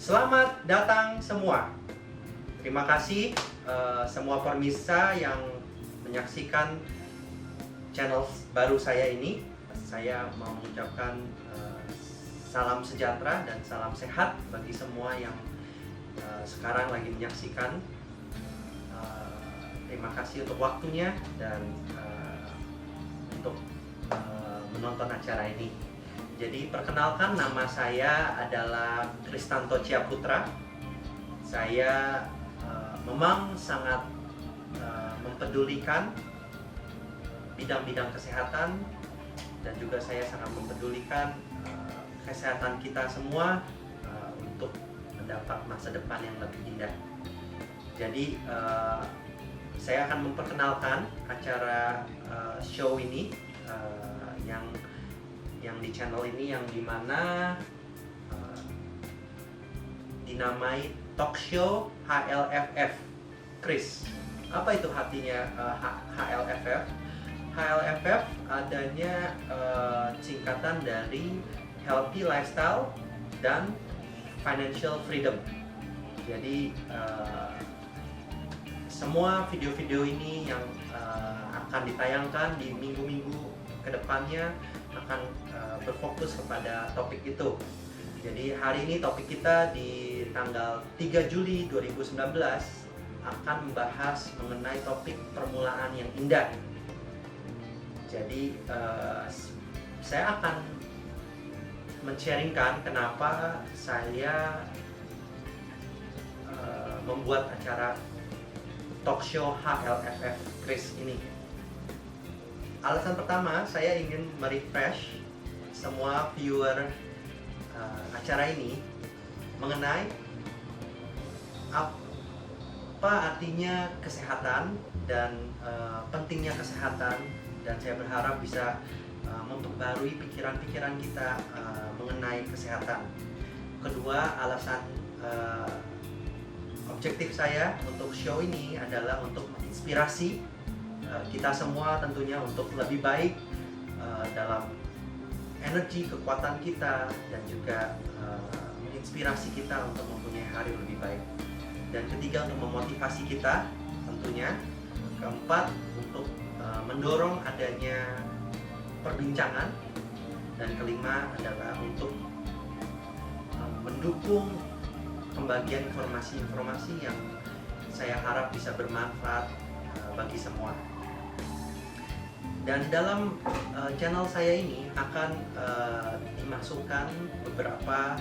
Selamat datang semua. Terima kasih semua pemirsa yang menyaksikan channel baru saya ini. Saya mau mengucapkan salam sejahtera dan salam sehat bagi semua yang sekarang lagi menyaksikan. Terima kasih untuk waktunya dan untuk menonton acara ini. Jadi perkenalkan, nama saya adalah Kristanto Ciaputra. Saya memang sangat mempedulikan bidang-bidang kesehatan dan juga saya sangat mempedulikan kesehatan kita semua untuk mendapat masa depan yang lebih indah. Jadi saya akan memperkenalkan acara show ini yang di channel ini, yang dimana dinamai Talk Show HLFF. Chris, apa itu artinya HLFF? HLFF adanya singkatan dari Healthy Lifestyle dan Financial Freedom. Jadi semua video-video ini yang akan ditayangkan di minggu-minggu kedepannya akan berfokus kepada topik itu. Jadi hari ini topik kita di tanggal 3 Juli 2019 akan membahas mengenai topik permulaan yang indah. Jadi saya akan men-sharingkan kenapa saya membuat acara talk show HLFF Chris ini. Alasan pertama, saya ingin merefresh semua viewer acara ini mengenai apa artinya kesehatan dan pentingnya kesehatan, dan saya berharap bisa memperbarui pikiran-pikiran kita mengenai kesehatan. Kedua, alasan objektif saya untuk show ini adalah untuk menginspirasi kita semua tentunya untuk lebih baik dalam energi, kekuatan kita, dan juga menginspirasi kita untuk mempunyai hari lebih baik. Dan ketiga, untuk memotivasi kita tentunya. Keempat, untuk mendorong adanya perbincangan. Dan kelima adalah untuk mendukung pembagian informasi-informasi yang saya harap bisa bermanfaat bagi semua. Dan dalam channel saya ini akan dimasukkan beberapa,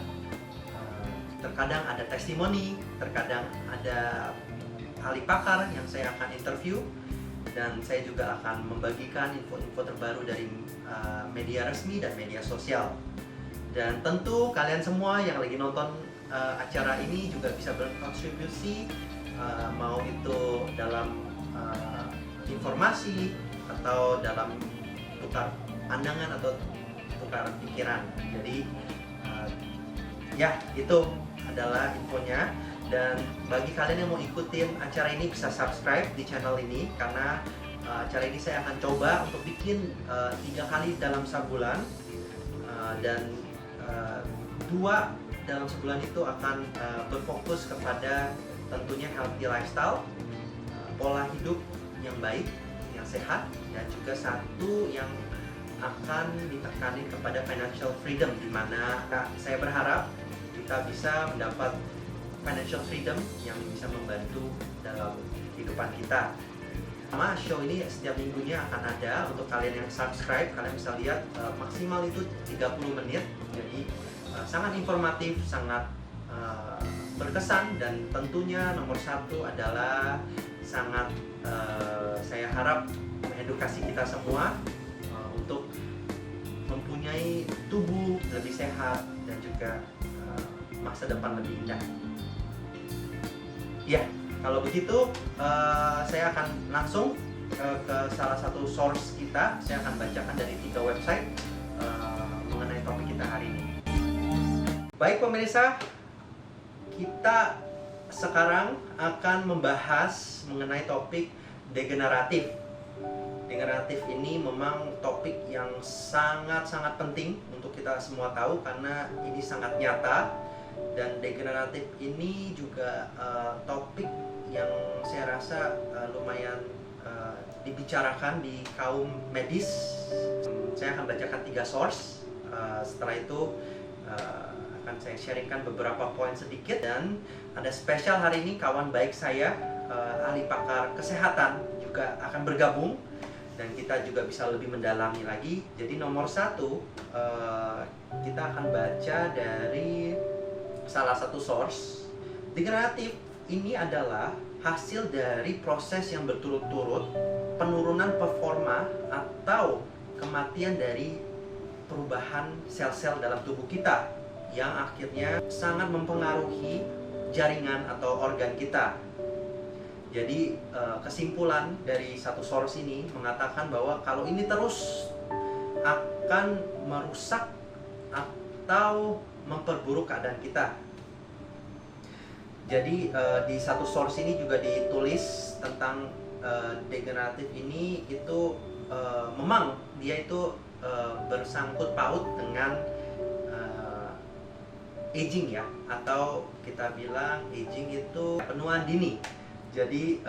terkadang ada testimoni, terkadang ada ahli pakar yang saya akan interview, dan saya juga akan membagikan info-info terbaru dari media resmi dan media sosial. Dan tentu kalian semua yang lagi nonton acara ini juga bisa berkontribusi, mau itu dalam informasi atau dalam tukar pandangan atau tukar pikiran. Jadi ya, itu adalah infonya. Dan bagi kalian yang mau ikutin acara ini bisa subscribe di channel ini, karena acara ini saya akan coba untuk bikin 3 kali dalam sebulan, dan 2 dalam sebulan itu akan berfokus kepada tentunya healthy lifestyle, pola hidup yang baik, yang sehat, dan juga satu yang akan ditekanin kepada financial freedom, di mana saya berharap kita bisa mendapat financial freedom yang bisa membantu dalam kehidupan kita. Sama show ini setiap minggunya akan ada. Untuk kalian yang subscribe, kalian bisa lihat maksimal itu 30 menit. Jadi sangat informatif, sangat berkesan, dan tentunya nomor satu adalah sangat saya harap mengedukasi kita semua untuk mempunyai tubuh lebih sehat dan juga masa depan lebih indah. Ya, kalau begitu saya akan langsung ke salah satu source kita. Saya akan bacakan dari 3 website mengenai topik kita hari ini. Baik pemirsa, kita sekarang akan membahas mengenai topik degeneratif. Degeneratif ini memang topik yang sangat-sangat penting untuk kita semua tahu, karena ini sangat nyata Dan degeneratif ini juga topik yang saya rasa lumayan dibicarakan di kaum medis. Saya akan bacakan 3 source. Setelah itu akan saya sharingkan beberapa poin sedikit, dan ada spesial hari ini kawan baik saya, ahli pakar kesehatan juga akan bergabung dan kita juga bisa lebih mendalami lagi. Jadi nomor 1, kita akan baca dari salah satu source. Degeneratif ini adalah hasil dari proses yang berturut-turut penurunan performa atau kematian dari perubahan sel-sel dalam tubuh kita yang akhirnya sangat mempengaruhi jaringan atau organ kita. Jadi kesimpulan dari satu source ini mengatakan bahwa kalau ini terus akan merusak atau memperburuk keadaan kita. Jadi di satu source ini juga ditulis tentang degeneratif ini itu memang dia itu bersangkut paut dengan aging ya, atau kita bilang aging itu penuaan dini. Jadi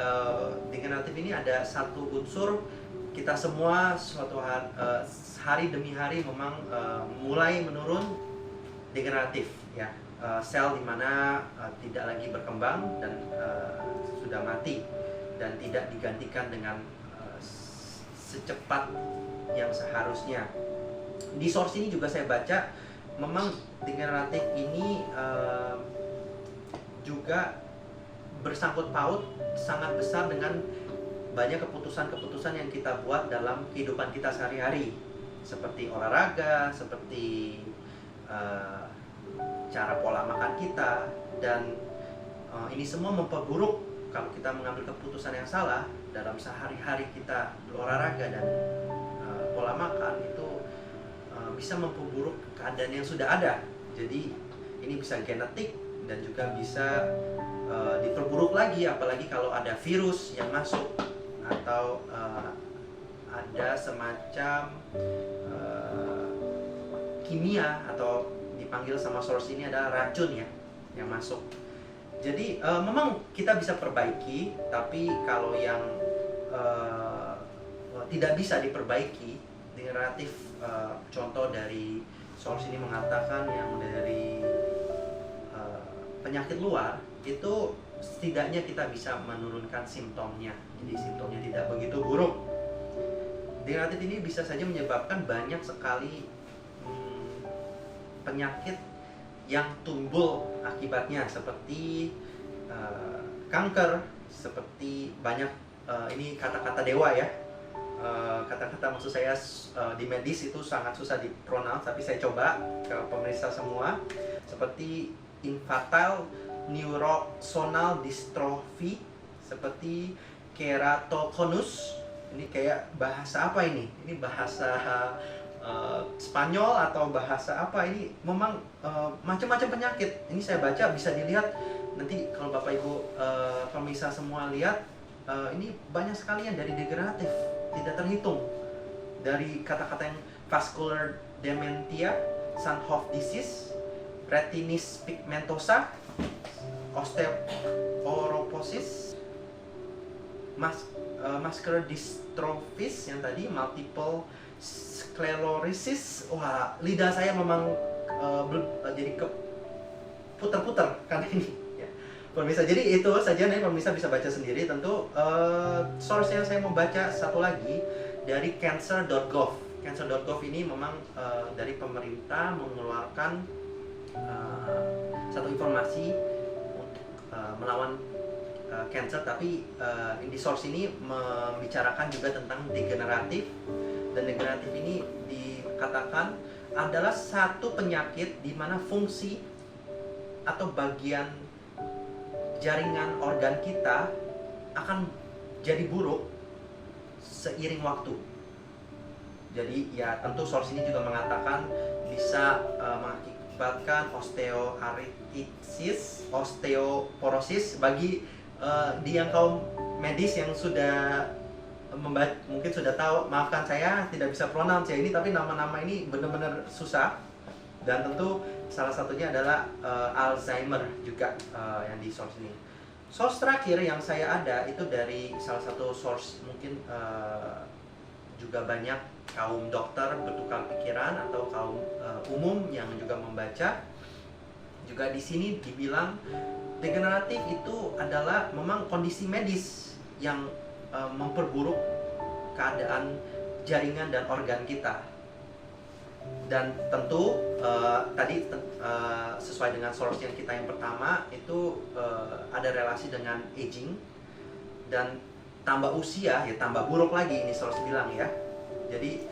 degeneratif ini ada satu unsur kita semua suatu hari demi hari memang mulai menurun degeneratif ya, sel dimana tidak lagi berkembang dan sudah mati dan tidak digantikan dengan secepat yang seharusnya. Di source ini juga saya baca memang degeneratif ini juga bersangkut paut sangat besar dengan banyak keputusan-keputusan yang kita buat dalam kehidupan kita sehari-hari, seperti olahraga, seperti cara pola makan kita, dan ini semua memperburuk kalau kita mengambil keputusan yang salah dalam sehari-hari kita berolahraga dan pola makan itu bisa memperburuk keadaan yang sudah ada. Jadi ini bisa genetik dan juga bisa diperburuk lagi, apalagi kalau ada virus yang masuk atau ada semacam kimia atau dipanggil sama source ini adalah racun ya yang masuk. Jadi memang kita bisa perbaiki, tapi kalau yang tidak bisa diperbaiki, degeneratif, contoh dari source ini mengatakan yang dari penyakit luar itu setidaknya kita bisa menurunkan simptomnya, jadi simptomnya tidak begitu buruk. Degeneratif ini bisa saja menyebabkan banyak sekali penyakit yang tumbuh akibatnya, seperti kanker, seperti banyak ini kata-kata dewa ya, kata-kata maksud saya di medis itu sangat susah dipronounce, tapi saya coba ke pemirsa semua, seperti infantile neuroxonal dystrophy, seperti keratoconus. Ini kayak bahasa apa ini? Ini bahasa Spanyol atau bahasa apa? Ini memang macam-macam penyakit. Ini saya baca bisa dilihat nanti kalau Bapak Ibu pemirsa semua lihat, ini banyak sekali yang dari degeneratif, tidak terhitung. Dari kata-kata yang vascular dementia, Sandhoff disease, retinitis pigmentosa, osteoporosis, muscular dystrophies yang tadi, multiple sclerosis. Wah, lidah saya memang jadi putar-putar karena ini ya, pemirsa. Jadi itu saja nih, pemirsa bisa baca sendiri. Tentu source yang saya mau baca satu lagi dari cancer.gov. Cancer.gov ini memang dari pemerintah mengeluarkan satu informasi untuk melawan cancer, tapi di source ini membicarakan juga tentang degeneratif, dan degeneratif ini dikatakan adalah satu penyakit di mana fungsi atau bagian jaringan organ kita akan jadi buruk seiring waktu. Jadi ya tentu source ini juga mengatakan bisa mengakibatkan osteoarthritis, osteoporosis. Bagi di yang kaum medis yang sudah mungkin sudah tahu, maafkan saya tidak bisa pronounce ya ini, tapi nama-nama ini benar-benar susah. Dan tentu salah satunya adalah Alzheimer juga yang di source ini. Source terakhir yang saya ada itu dari salah satu source mungkin juga banyak kaum dokter bertukar pikiran atau kaum umum yang juga membaca. Juga di sini dibilang degeneratif itu adalah memang kondisi medis yang memperburuk keadaan jaringan dan organ kita. Dan tentu tadi sesuai dengan source yang kita yang pertama itu ada relasi dengan aging, dan tambah usia ya tambah buruk lagi, ini source bilang ya. Jadi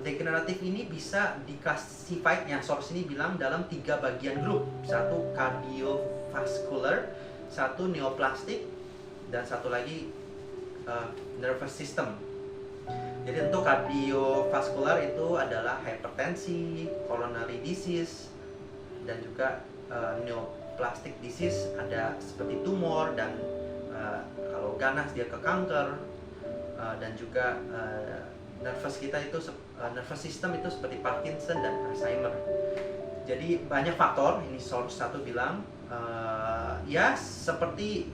degeneratif ini bisa diklasifikasikan, yang source ini bilang dalam 3 bagian grup. Satu cardiovascular, satu neoplastik, dan satu lagi nervous system. Jadi untuk kardiovaskular itu adalah hipertensi, coronary disease, dan juga neoplastic disease ada seperti tumor, dan kalau ganas dia ke kanker, dan juga nervous system itu seperti Parkinson dan Alzheimer. Jadi banyak faktor, ini source satu bilang ya seperti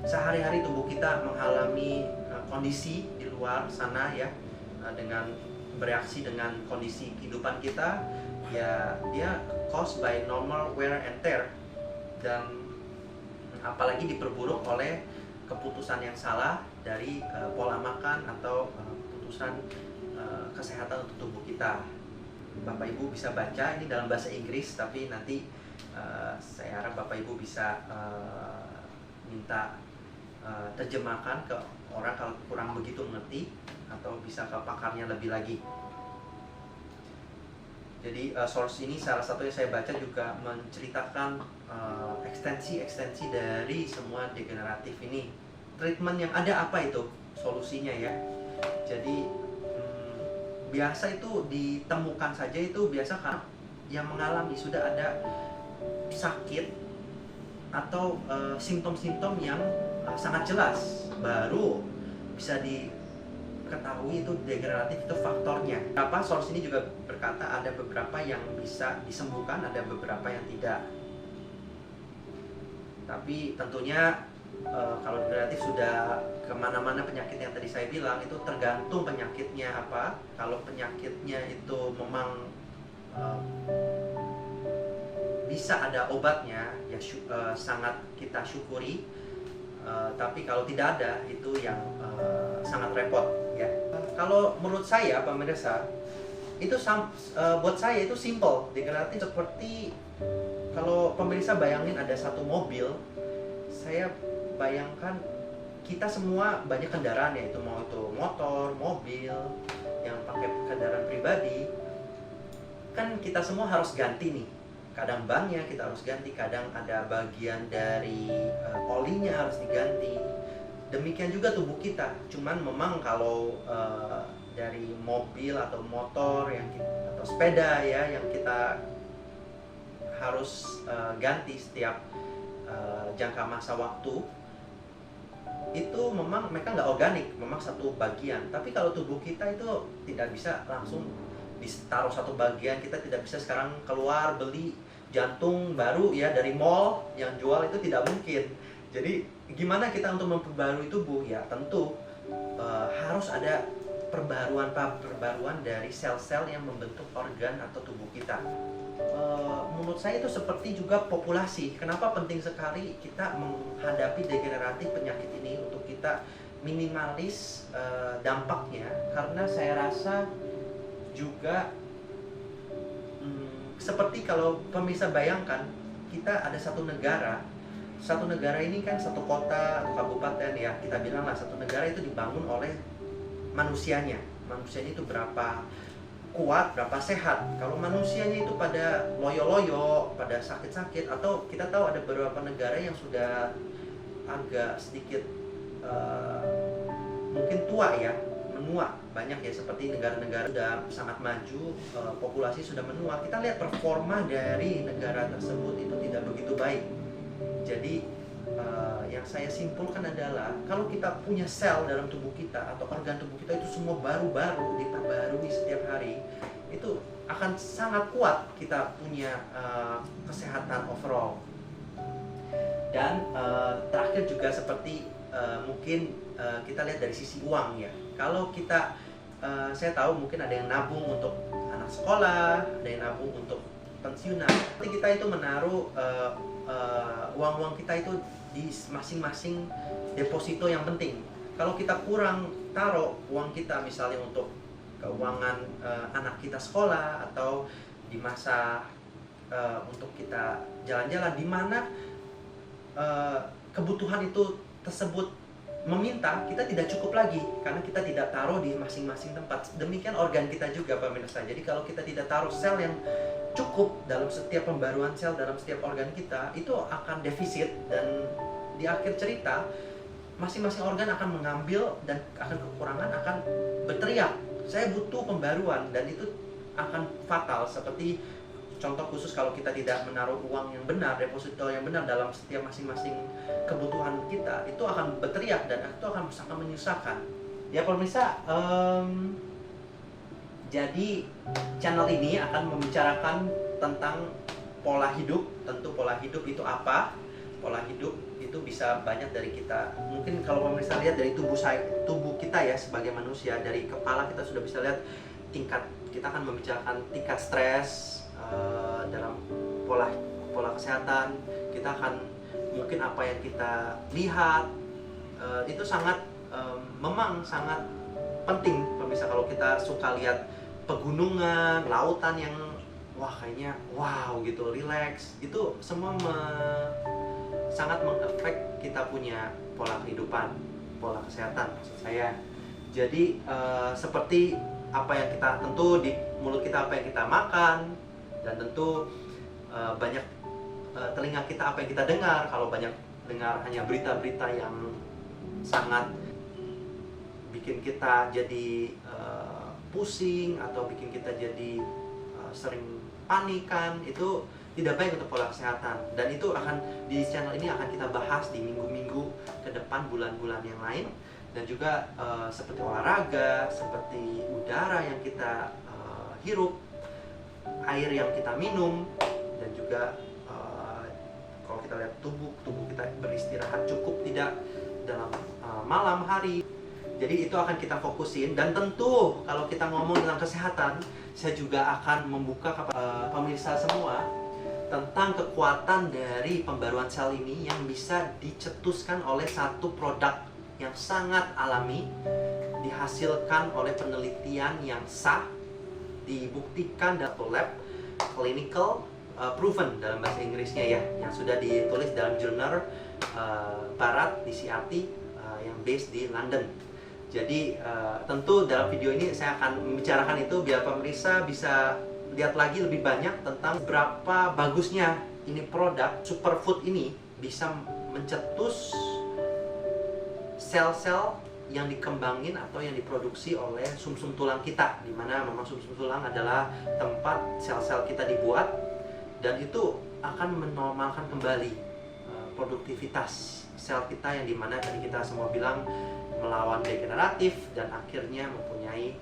sehari-hari tubuh kita mengalami kondisi di luar sana ya, dengan bereaksi dengan kondisi kehidupan kita ya, dia caused by normal wear and tear, dan apalagi diperburuk oleh keputusan yang salah dari pola makan atau keputusan kesehatan untuk tubuh kita. Bapak Ibu bisa baca ini dalam bahasa Inggris, tapi nanti saya harap Bapak Ibu bisa minta terjemahkan ke orang kalau kurang begitu mengerti, atau bisa ke pakarnya lebih lagi. Jadi source ini salah satu yang saya baca juga menceritakan ekstensi dari semua degeneratif ini. Treatment yang ada apa itu? Solusinya ya. Jadi biasa itu ditemukan saja itu biasa kan yang mengalami sudah ada sakit atau simptom-simptom yang sangat jelas, baru bisa diketahui itu degeneratif itu faktornya. Apa source ini juga berkata ada beberapa yang bisa disembuhkan, ada beberapa yang tidak. Tapi tentunya kalau degeneratif sudah kemana-mana penyakit yang tadi saya bilang, itu tergantung penyakitnya apa. Kalau penyakitnya itu memang bisa ada obatnya ya, sangat kita syukuri. Tapi kalau tidak ada, itu yang sangat repot ya. Kalau menurut saya pemirsa, itu buat saya itu simple. Degeneratif seperti kalau pemirsa bayangin ada satu mobil, saya bayangkan kita semua banyak kendaraan, yaitu mau itu motor, mobil, yang pakai kendaraan pribadi, kan kita semua harus ganti nih. Kadang bannya kita harus ganti, kadang ada bagian dari olinya harus diganti. Demikian juga tubuh kita. Cuman memang kalau dari mobil atau motor atau sepeda ya, yang kita harus ganti setiap jangka masa waktu, itu memang mereka nggak organik, memang satu bagian. Tapi kalau tubuh kita itu tidak bisa langsung ditaruh satu bagian. Kita tidak bisa sekarang keluar beli jantung baru ya dari mall yang jual, itu tidak mungkin. Jadi gimana kita untuk memperbarui tubuh? Ya tentu harus ada perbaruan dari sel-sel yang membentuk organ atau tubuh kita. Menurut saya itu seperti juga populasi. Kenapa penting sekali kita menghadapi degeneratif penyakit ini untuk kita minimalis dampaknya? Karena saya rasa juga seperti kalau pemirsa bayangkan, kita ada satu negara ini kan satu kota atau kabupaten ya, kita bilanglah satu negara itu dibangun oleh manusianya itu berapa kuat, berapa sehat. Kalau manusianya itu pada loyo-loyo, pada sakit-sakit, atau kita tahu ada beberapa negara yang sudah agak sedikit mungkin tua ya, menua banyak ya, seperti negara-negara sudah sangat maju, populasi sudah menua. Kita lihat performa dari negara tersebut itu tidak begitu baik. Jadi yang saya simpulkan adalah kalau kita punya sel dalam tubuh kita atau organ tubuh kita itu semua baru-baru, diperbarui setiap hari, hari, itu akan sangat kuat kita punya kesehatan overall. Dan terakhir juga seperti mungkin kita lihat dari sisi uang ya. Kalau kita, saya tahu mungkin ada yang nabung untuk anak sekolah, ada yang nabung untuk pensiunan. Tapi kita itu menaruh uang-uang kita itu di masing-masing deposito yang penting. Kalau kita kurang taruh uang kita misalnya untuk keuangan anak kita sekolah, atau di masa untuk kita jalan-jalan, di mana kebutuhan itu tersebut meminta, kita tidak cukup lagi karena kita tidak taruh di masing-masing tempat. Demikian organ kita juga pemirsa. Jadi kalau kita tidak taruh sel yang cukup dalam setiap pembaruan sel dalam setiap organ kita, itu akan defisit, dan di akhir cerita masing-masing organ akan mengambil dan akan kekurangan, akan berteriak, saya butuh pembaruan, dan itu akan fatal. Seperti contoh khusus, kalau kita tidak menaruh uang yang benar, deposito yang benar dalam setiap masing-masing kebutuhan kita, itu akan berteriak dan itu akan sangat menyusahkan. Ya pemirsa, jadi channel ini akan membicarakan tentang pola hidup. Tentu pola hidup itu apa? Pola hidup itu bisa banyak dari kita. Mungkin kalau pemirsa lihat dari tubuh kita ya sebagai manusia, dari kepala kita sudah bisa lihat tingkat, kita akan membicarakan tingkat stres dalam pola kesehatan. Kita akan mungkin apa yang kita lihat itu sangat memang sangat penting pemirsa. Kalau kita suka lihat pegunungan, lautan yang wah kayaknya wow gitu, relax, itu semua sangat mengefek kita punya pola kehidupan, pola kesehatan maksud saya. Jadi seperti apa yang kita, tentu di mulut kita apa yang kita makan, dan tentu banyak telinga kita apa yang kita dengar. Kalau banyak dengar hanya berita-berita yang sangat bikin kita jadi pusing, atau bikin kita jadi sering panikan, itu tidak baik untuk pola kesehatan. Dan itu akan di channel ini akan kita bahas di minggu-minggu ke depan, bulan-bulan yang lain. Dan juga seperti olahraga, seperti udara yang kita hirup, air yang kita minum, dan juga kalau kita lihat tubuh kita beristirahat cukup tidak dalam malam hari. Jadi itu akan kita fokusin. Dan tentu kalau kita ngomong tentang kesehatan, saya juga akan membuka kepada pemirsa semua tentang kekuatan dari pembaruan sel ini yang bisa dicetuskan oleh satu produk yang sangat alami, dihasilkan oleh penelitian yang sah, dibuktikan dalam lab, clinical proven dalam bahasa Inggrisnya ya, yang sudah ditulis dalam jurnal barat di CRT yang based di London. Jadi tentu dalam video ini saya akan membicarakan itu biar pemirsa bisa lihat lagi lebih banyak tentang berapa bagusnya ini produk superfood ini bisa mencetus sel-sel yang dikembangin atau yang diproduksi oleh sumsum tulang kita, dimana memang sumsum tulang adalah tempat sel-sel kita dibuat, dan itu akan menormalkan kembali produktivitas sel kita, yang dimana tadi kita semua bilang melawan degeneratif, dan akhirnya mempunyai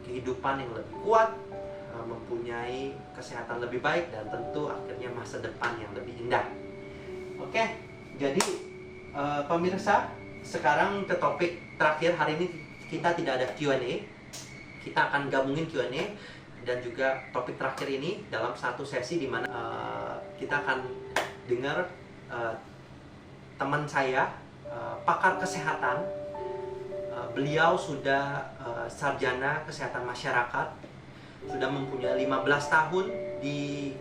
kehidupan yang lebih kuat, mempunyai kesehatan lebih baik, dan tentu akhirnya masa depan yang lebih indah. Oke, jadi pemirsa, sekarang ke topik terakhir. Hari ini kita tidak ada Q&A, kita akan gabungin Q&A dan juga topik terakhir ini dalam satu sesi, di mana kita akan dengar teman saya, pakar kesehatan. Beliau sudah sarjana kesehatan masyarakat, sudah mempunyai 15 tahun di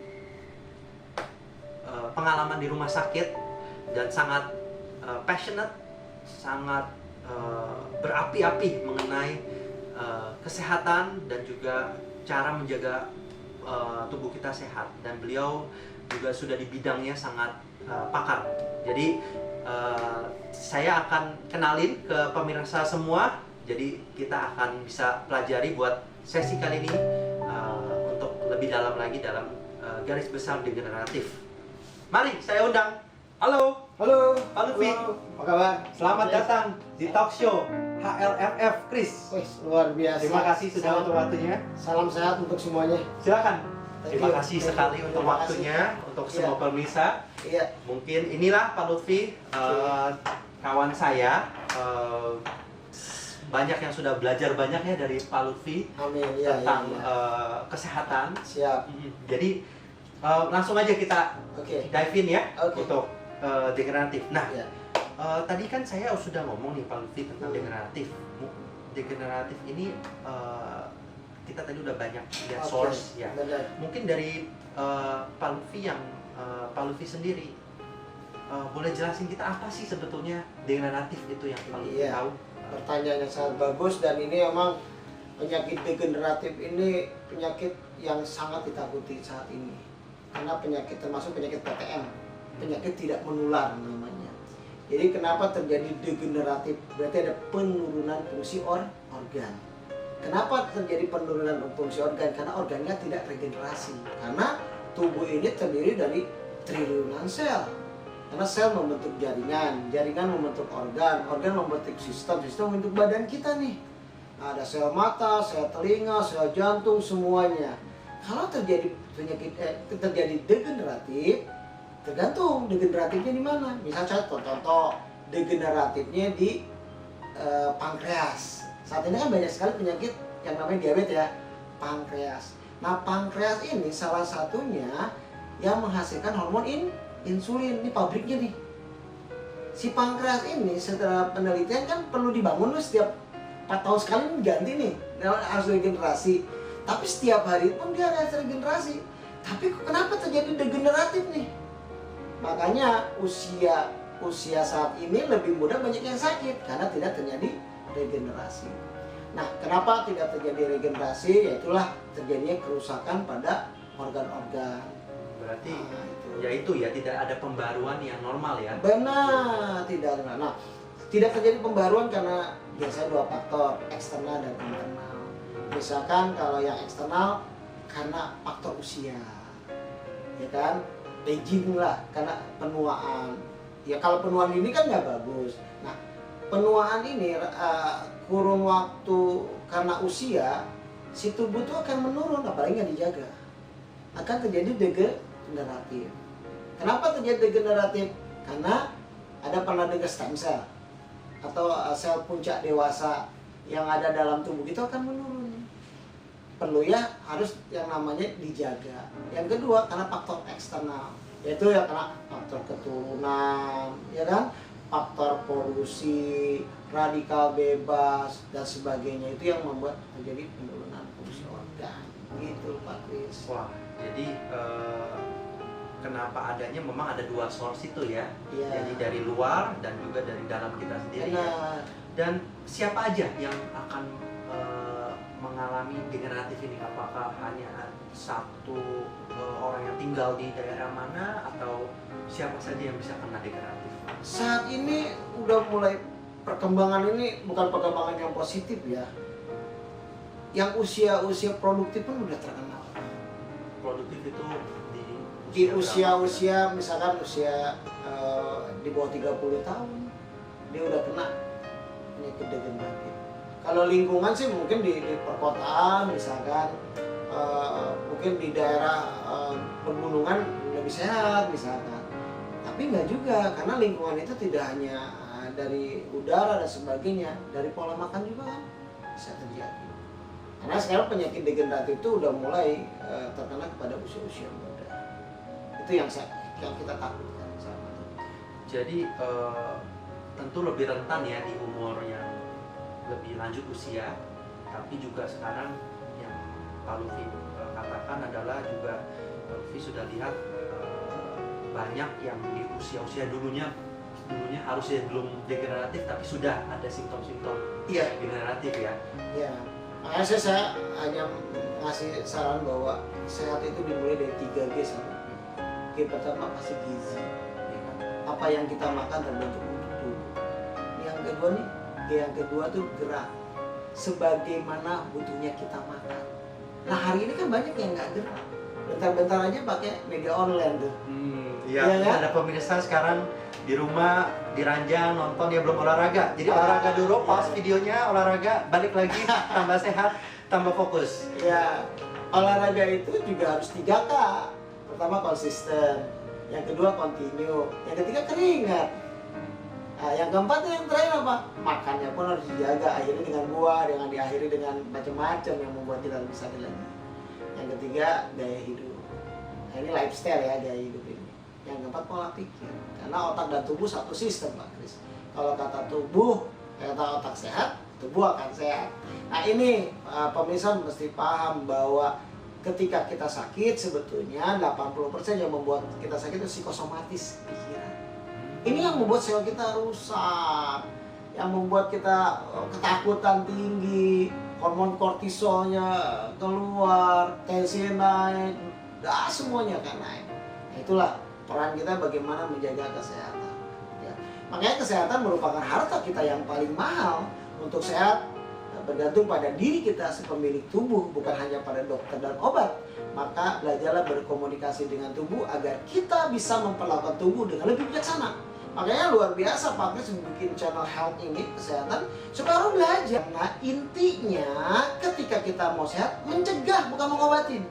pengalaman di rumah sakit, dan sangat passionate, sangat berapi-api mengenai kesehatan dan juga cara menjaga tubuh kita sehat. Dan beliau juga sudah di bidangnya sangat pakar. Jadi saya akan kenalin ke pemirsa semua. Jadi kita akan bisa pelajari buat sesi kali ini untuk lebih dalam lagi dalam garis besar degeneratif. Mari saya undang. Halo. Halo. Halo, Vi. Apa kabar? Selamat datang di talk show. HLFF Chris. Wih, luar biasa. Terima kasih sudah untuk waktunya. Salam sehat untuk semuanya. Silakan. Thank Terima you. kasih Thank you. sekali untuk Terima waktunya, untuk Iya. semua pemirsa. Iya. Mungkin inilah Pak Lutfi, kawan saya. Banyak yang sudah belajar banyak ya dari Pak Lutfi Amin. Iya, tentang iya, iya. kesehatan. Siap. Jadi langsung aja kita Oke. dive in ya Oke. untuk degeneratif. Nah, Iya. tadi kan saya sudah ngomong nih Pak Lutfi tentang degeneratif. Degeneratif ini kita tadi udah banyak lihat Oke, source ya. benar. Mungkin dari Pak Lutfi Pak Lutfi sendiri boleh jelasin kita apa sih sebetulnya degeneratif itu yang Pak Lutfi Iya. tahu? Pertanyaan yang sangat bagus, dan ini emang penyakit degeneratif ini penyakit yang sangat ditakuti saat ini. Karena penyakit termasuk penyakit PTM, penyakit tidak menular namanya. Jadi kenapa terjadi degeneratif? Berarti ada penurunan fungsi organ. Kenapa terjadi penurunan fungsi organ? Karena organnya tidak regenerasi. Karena tubuh ini terdiri dari triliunan sel. Karena sel membentuk jaringan, jaringan membentuk organ, organ membentuk sistem, sistem membentuk badan kita nih. Ada sel mata, sel telinga, sel jantung, semuanya. Kalau terjadi penyakit terjadi degeneratif, tergantung degeneratifnya di mana. Misal saya contoh degeneratifnya di pankreas. Saat ini kan banyak sekali penyakit yang namanya diabetes ya, pankreas. Nah, pankreas ini salah satunya yang menghasilkan hormon insulin. Ini pabriknya nih. Si pankreas ini setelah penelitian kan perlu dibangun setiap 4 tahun sekali ganti nih, harus regenerasi. Tapi setiap hari pun dia harus regenerasi. Tapi kenapa terjadi degeneratif nih? Makanya usia saat ini lebih mudah banyak yang sakit karena tidak terjadi regenerasi. Nah, kenapa tidak terjadi regenerasi? Yaitulah terjadinya kerusakan pada organ-organ. Berarti Nah, yaitu ya tidak ada pembaruan yang normal ya. benar, tidak. Nah, tidak terjadi pembaruan karena biasanya 2 faktor, eksternal dan internal. Misalkan kalau yang eksternal karena faktor usia, ya kan, aging lah, karena penuaan. Ya kalau penuaan ini kan nggak bagus. Nah, penuaan ini kurun waktu karena usia, si tubuh itu akan menurun, apalagi nggak dijaga, akan terjadi degeneratif. Kenapa terjadi degeneratif? Karena ada pernah dengar stem cell atau sel puncak dewasa yang ada dalam tubuh kita akan menurun. Perlu ya harus yang namanya dijaga. Yang kedua karena faktor eksternal, yaitu ya karena faktor keturunan, ya kan, faktor polusi, radikal bebas dan sebagainya, itu yang membuat terjadi penurunan fungsi organ. Gitu Pak Kris. Wah, jadi kenapa adanya memang ada 2 source itu ya. Iya. Jadi dari luar dan juga dari dalam kita sendiri. Ya. Benar. Dan siapa aja yang akan mengalami degeneratif ini? Apakah hanya satu orang yang tinggal di daerah mana, atau siapa saja yang bisa kena degeneratif? Saat ini udah mulai perkembangan ini bukan perkembangan yang positif ya. Yang usia produktif pun udah terkenal. Produktif itu Di berapa? usia misalkan usia di bawah 30 tahun dia udah kena penyakit degeneratif. Kalau lingkungan sih mungkin di perkotaan misalkan, mungkin di daerah pegunungan lebih sehat misalkan. Tapi nggak juga, karena lingkungan itu tidak hanya dari udara dan sebagainya, dari pola makan juga kan bisa terjadi. Karena sekarang penyakit degeneratif itu udah mulai terkena kepada usia-usia muda. Itu yang kita takutkan sama. Jadi tentu lebih rentan ya di umur yang lebih lanjut usia, tapi juga sekarang yang Pak Lutfi katakan adalah juga Pak Lutfi sudah lihat banyak yang di usia-usia dulunya harusnya belum degeneratif tapi sudah ada simptom-simptom degeneratif ya. Iya. Makanya saya hanya ngasih saran bahwa sehat itu dimulai dari 3G sama G. G pertama pasti gizi. Ya kan? Apa yang kita makan terbentuk untuk tubuh. Yang kedua nih, G yang kedua tuh gerak. Sebagaimana butuhnya kita makan. Nah hari ini kan banyak yang nggak gerak. Bentar-bentar aja pakai media online tuh. Iya, Iya kan? ada pemirsa sekarang di rumah diranjang nonton dia belum olahraga. Jadi olahraga dulu, pause videonya, olahraga, balik lagi, tambah sehat, tambah fokus. Ya, olahraga itu juga harus 3K. Pertama konsisten, yang kedua continue, yang ketiga keringat. Nah, yang keempat yang terakhir apa? Makannya pun harus dijaga. Akhirnya dengan buah, dengan diakhiri dengan macam-macam yang membuat kita lebih sakit lagi. Yang ketiga gaya hidup. Nah, ini lifestyle ya, gaya hidup ini. Yang keempat pola pikir. Karena otak dan tubuh satu sistem, Pak Kris. Kalau kata tubuh, kata otak sehat, tubuh akan sehat. Nah ini pemirsa mesti paham bahwa ketika kita sakit sebetulnya 80% yang membuat kita sakit itu psikosomatis, pikiran. Ini yang membuat sel kita rusak, yang membuat kita ketakutan tinggi, hormon kortisolnya keluar, tensi naik, semuanya kan naik. Nah, itulah peran kita bagaimana menjaga kesehatan. Ya. Makanya kesehatan merupakan harta kita yang paling mahal. Untuk sehat bergantung pada diri kita si pemilik tubuh, bukan hanya pada dokter dan obat. Maka belajarlah berkomunikasi dengan tubuh agar kita bisa memperlakukan tubuh dengan lebih bijaksana. Makanya luar biasa Pak Kris bikin channel health ini, kesehatan, supaya orang belajar. Nah intinya ketika kita mau sehat, mencegah bukan mengobatin.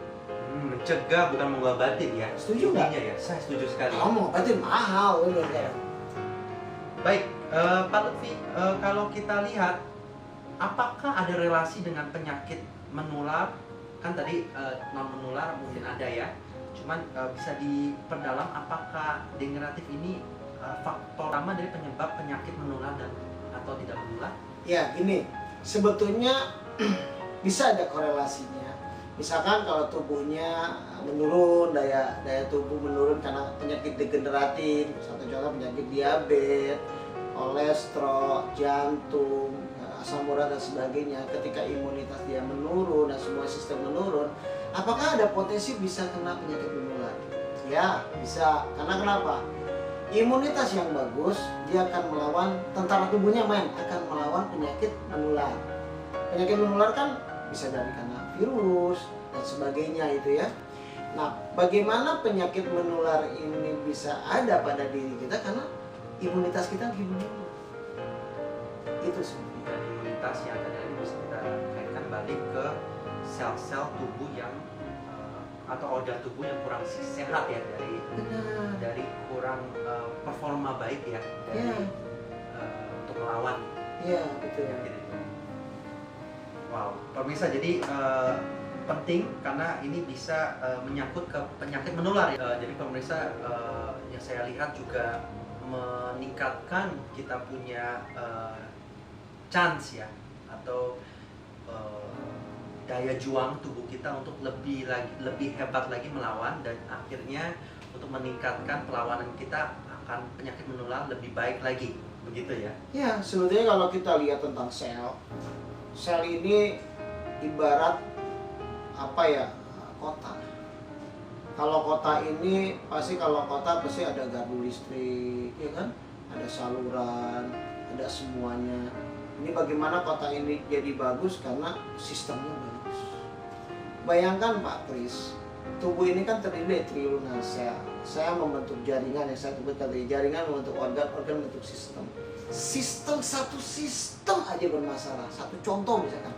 Mencegah bukan mengobatin ya. Setuju nggak? Ya, saya setuju sekali. Kalau mengobatin mahal, Ya. Baik, Pak Lutfi, kalau kita lihat, apakah ada relasi dengan penyakit menular? Kan tadi non menular mungkin ada ya. Cuman bisa diperdalam apakah degeneratif ini faktor utama dari penyebab penyakit menular dan atau tidak menular? Ya gini, sebetulnya bisa ada korelasinya. Misalkan kalau tubuhnya menurun, daya tubuh menurun karena penyakit degeneratif, satu contoh penyakit diabetes, kolesterol, jantung, asam urat dan sebagainya. Ketika imunitas dia menurun dan semua sistem menurun, apakah ada potensi bisa kena penyakit menular? Ya bisa, karena kenapa? Imunitas yang bagus dia akan melawan, tentara tubuhnya akan melawan penyakit menular. Penyakit menular kan bisa dari karena virus dan sebagainya itu ya. Nah, bagaimana penyakit menular ini bisa ada pada diri kita karena imunitas kita lagi menurun. Itu sebenarnya. Dan imunitas yang ada ini bisa kita kaitkan balik ke sel-sel tubuh yang atau organ tubuh yang kurang sehat ya, dari kurang performa baik ya dari untuk melawan betul. penyakit itu. Wow, pemirsa, jadi penting karena ini bisa menyangkut ke penyakit menular ya. Jadi pemirsa, yang saya lihat juga meningkatkan kita punya chance ya, atau daya juang tubuh kita untuk lebih hebat lagi melawan, dan akhirnya untuk meningkatkan perlawanan kita akan penyakit menular lebih baik lagi, begitu ya? Ya, sebetulnya kalau kita lihat tentang sel ini ibarat apa ya, kota. Kalau kota ini pasti ada gardu listrik, ya kan? Ada saluran, ada semuanya. Ini bagaimana kota ini jadi bagus karena sistemnya bagus. Bayangkan Pak Kris, tubuh ini kan terdiri dari triliunan sel. Saya membentuk jaringan, yang saya sebut tadi jaringan membentuk organ membentuk sistem. Satu sistem aja bermasalah. Satu contoh misalkan,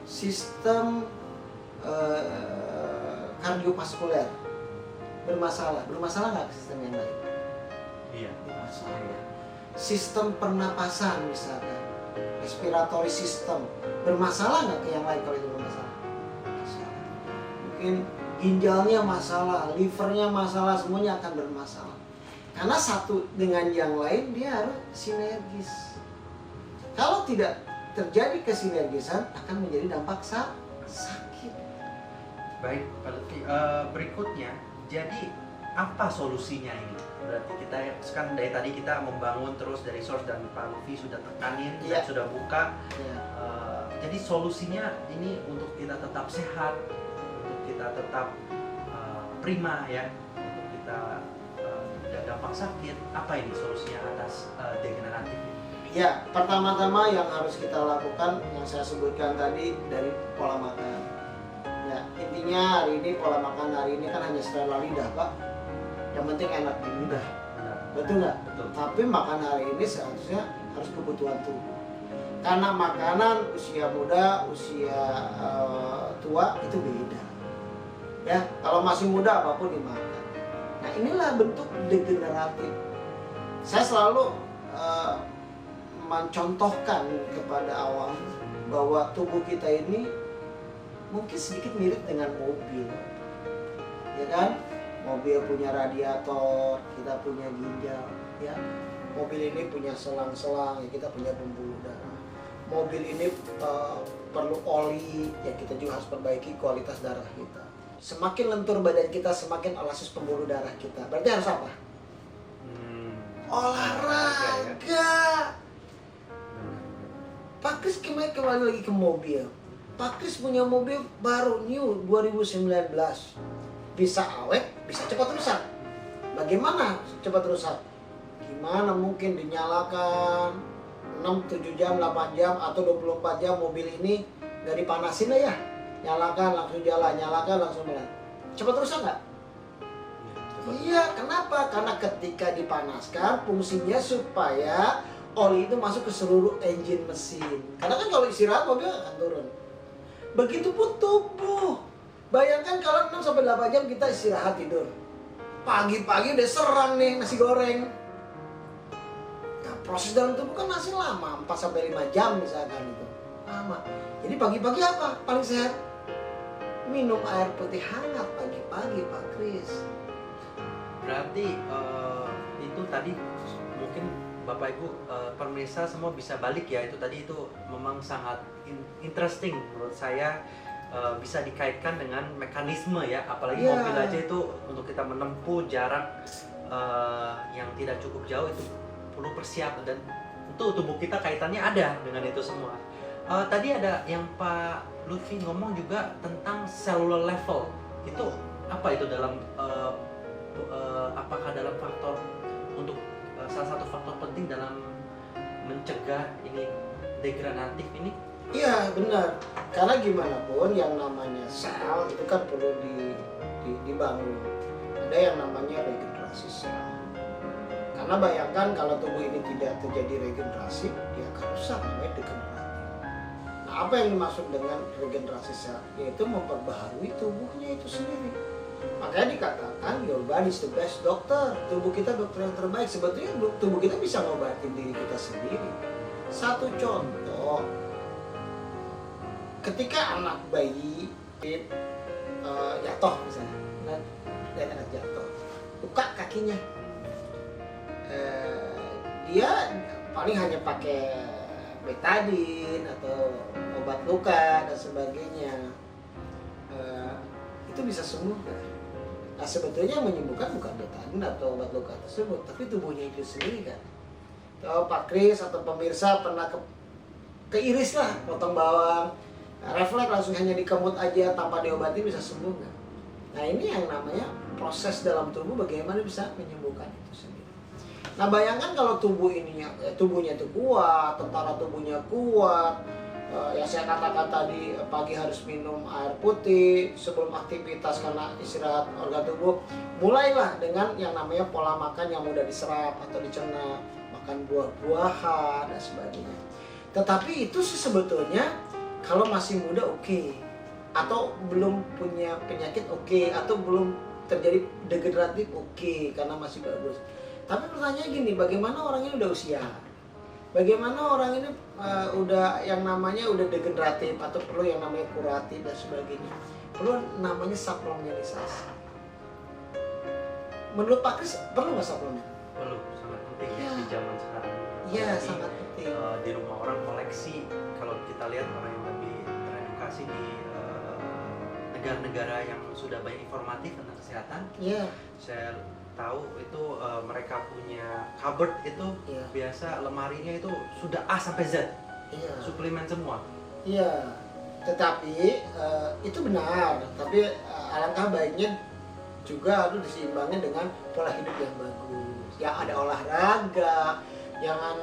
sistem kardiovaskuler bermasalah nggak sistem yang lain? Iya, bermasalah. Sistem pernapasan misalkan, respiratory system bermasalah nggak ke yang lain kalau itu bermasalah? Masalah. Mungkin ginjalnya masalah, livernya masalah, semuanya akan bermasalah. Karena satu dengan yang lain dia harus sinergis. Kalau tidak terjadi kesinergisan akan menjadi dampak sakit. Baik, Pak Lutfi, berikutnya, jadi apa solusinya ini? Berarti kita kan dari tadi kita membangun terus dari source, dan Pak Lutfi sudah tekanin dan sudah buka. Jadi solusinya ini untuk kita tetap sehat, untuk kita tetap prima ya, untuk kita tidak dampak sakit. Apa ini solusinya atas degeneratif? Ya, pertama-tama yang harus kita lakukan yang saya sebutkan tadi dari pola makan. Ya, intinya hari ini pola makan hari ini kan hanya selera lidah, Pak. yang penting enak di lidah. Benar. Betul nggak? Betul. Tapi makan hari ini seharusnya harus kebutuhan tubuh. Karena makanan usia muda, usia tua itu beda. Ya, kalau masih muda apapun dimakan. Nah inilah bentuk degeneratif. Saya selalu mencontohkan kepada awam bahwa tubuh kita ini mungkin sedikit mirip dengan mobil, ya kan? Mobil punya radiator, kita punya ginjal, ya. Mobil ini punya selang-selang, ya kita punya pembuluh darah. Mobil ini perlu oli, ya kita juga harus perbaiki kualitas darah kita. Semakin lentur badan kita, semakin alasus pembuluh darah kita. Berarti harus apa? Olahraga. Pak Kris kembali lagi ke mobil. Pak Kris punya mobil baru new 2019. Bisa awet, bisa cepat rusak. Bagaimana cepat rusak? Gimana mungkin dinyalakan 6, 7 jam, 8 jam atau 24 jam mobil ini nggak dipanasin lah ya? Nyalakan langsung jalan, nyalakan langsung jalan. Cepat rusak nggak? Iya, kenapa? Karena ketika dipanaskan fungsinya supaya oli itu masuk ke seluruh engine mesin. Karena kan kalau istirahat mobil akan turun. Begitupun tubuh. Bayangkan kalau 6-8 jam kita istirahat tidur. Pagi-pagi udah serang nih nasi goreng. Nah, proses dalam tubuh kan masih lama, 4-5 jam misalkan itu. Lama. Jadi pagi-pagi apa? Paling sehat. Minum air putih hangat pagi-pagi, Pak Kris. Berarti itu tadi mungkin Bapak Ibu pemirsa semua bisa balik ya, itu tadi itu memang sangat interesting menurut saya, bisa dikaitkan dengan mekanisme ya, apalagi mobil aja itu untuk kita menempuh jarak yang tidak cukup jauh itu perlu persiapan, dan tentu tubuh kita kaitannya ada dengan itu semua. Tadi ada yang Pak Lutfi ngomong juga tentang cellular level, itu apa itu dalam apakah dalam faktor untuk salah satu faktor penting dalam mencegah ini degeneratif ini? Iya benar, karena gimana pun yang namanya sel itu kan perlu dibangun. Ada yang namanya regenerasi sel. Karena bayangkan kalau tubuh ini tidak terjadi regenerasi, dia akan rusak, namanya degeneratif. Nah apa yang dimaksud dengan regenerasi sel? Yaitu memperbaharui tubuhnya itu sendiri. Makanya dikatakan your body is the best doctor. Tubuh kita dokter yang terbaik. Sebetulnya tubuh kita bisa ngobatin diri kita sendiri. Satu contoh, ketika anak bayi jatuh misalnya, dan anak jatuh, buka kakinya, dia paling hanya pakai betadine atau obat luka dan sebagainya. Itu bisa sembuh kan? Nah sebetulnya yang menyembuhkan bukan betadine atau obat luka tersebut, tapi tubuhnya itu sendiri kan. Kalau Pak Kris atau pemirsa pernah keiris lah potong bawang, refleks langsung hanya dikemut aja tanpa diobati bisa sembuh kan? Nah ini yang namanya proses dalam tubuh bagaimana bisa menyembuhkan itu sendiri. Nah bayangkan kalau tubuhnya itu kuat, tentara tubuhnya kuat, yang saya katakan tadi pagi harus minum air putih sebelum aktivitas karena istirahat organ tubuh. Mulailah dengan yang namanya pola makan yang mudah diserap atau dicerna, makan buah-buahan dan sebagainya. Tetapi itu sih sebetulnya kalau masih muda oke, atau belum punya penyakit oke, atau belum terjadi degeneratif oke karena masih bagus. Tapi pertanyaannya gini, bagaimana orang ini udah usia? Bagaimana orang ini udah yang namanya udah degeneratif atau perlu yang namanya kuratif dan sebagainya? Perlu namanya suplementasi. Menurut Pak Kris perlu nggak suplemen? Perlu, sangat penting ya di zaman sekarang. Iya, sangat penting. Di rumah orang koleksi, kalau kita lihat orang yang lebih teredukasi di negara-negara yang sudah banyak informatif tentang kesehatan, saya tahu itu mereka punya cupboard itu biasa lemarinya itu sudah A sampai Z, suplemen semua. Iya, tetapi itu benar. Tapi alangkah baiknya juga harus diseimbangi dengan pola hidup yang bagus. Yang ada olahraga, jangan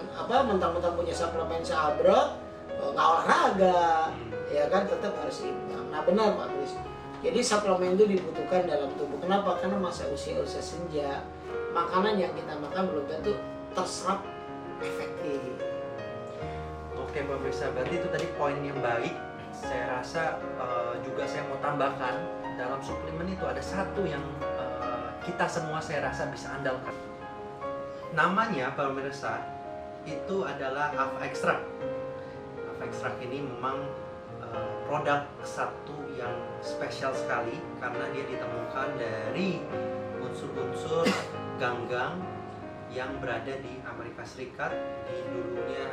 mentang-mentang punya suplemen sahabat nggak olahraga, ya kan tetap harus seimbang. Nah benar Pak Kris. Jadi suplemen itu dibutuhkan dalam tubuh. Kenapa? Karena masa usia senja, makanan yang kita makan belum tentu terserap efektif. Oke pemirsa, berarti itu tadi poin yang baik. Saya rasa juga saya mau tambahkan, dalam suplemen itu ada satu yang kita semua saya rasa bisa andalkan. Namanya pemirsa itu adalah Alpha Extract. Alpha Extract ini memang produk satu yang spesial sekali karena dia ditemukan dari unsur-unsur ganggang yang berada di Amerika Serikat. Di dulunya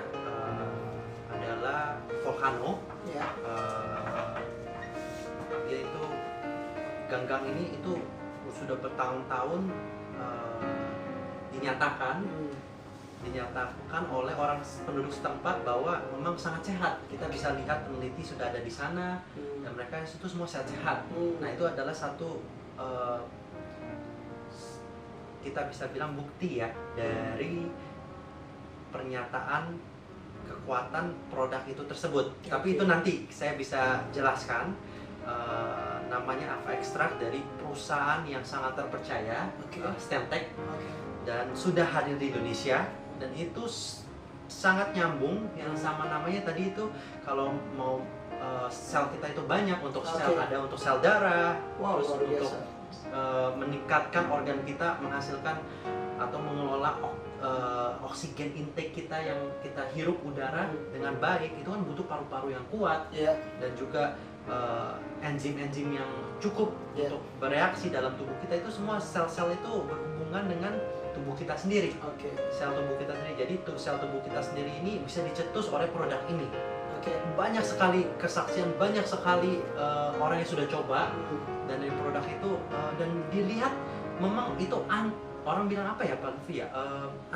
adalah volcano, Ya. yaitu ganggang ini itu sudah bertahun-tahun dinyatakan oleh orang penduduk setempat bahwa memang sangat sehat. Kita bisa lihat peneliti sudah ada di sana dan mereka itu semua sehat-sehat. Nah itu adalah satu kita bisa bilang bukti ya dari pernyataan kekuatan produk itu tersebut. Tapi itu nanti saya bisa jelaskan. Namanya Alpha Extract dari perusahaan yang sangat terpercaya, Stantec, dan sudah hadir di Indonesia, dan itu sangat nyambung yang sama namanya tadi itu. Kalau mau sel kita itu banyak untuk sel, ada untuk sel darah, terus untuk meningkatkan organ kita menghasilkan atau mengelola oksigen intake kita yang kita hirup udara dengan baik, itu kan butuh paru-paru yang kuat dan juga enzim-enzim yang cukup untuk bereaksi dalam tubuh kita. Itu semua sel-sel itu berhubungan dengan tubuh kita sendiri. Sel tubuh kita sendiri. Jadi sel tubuh kita sendiri ini bisa dicetus oleh produk ini. Banyak sekali kesaksian, banyak sekali orang yang sudah coba dan dari produk itu dan dilihat memang itu orang bilang apa ya Pak Lutfi ya,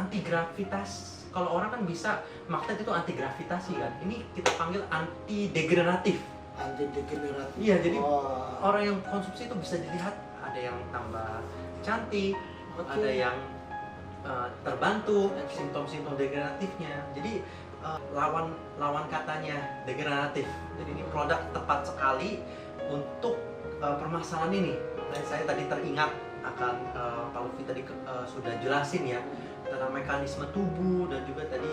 anti gravitas. Kalau orang kan bisa magnet itu anti gravitasi kan, ini kita panggil anti degeneratif. Iya, jadi orang yang konsumsi itu bisa dilihat ada yang tambah cantik, ada yang terbantu simptom-simptom degeneratifnya. Jadi lawan katanya degeneratif. Jadi ini produk tepat sekali untuk permasalahan ini. Dan saya tadi teringat akan Pak Lutfi tadi sudah jelasin ya tentang mekanisme tubuh dan juga tadi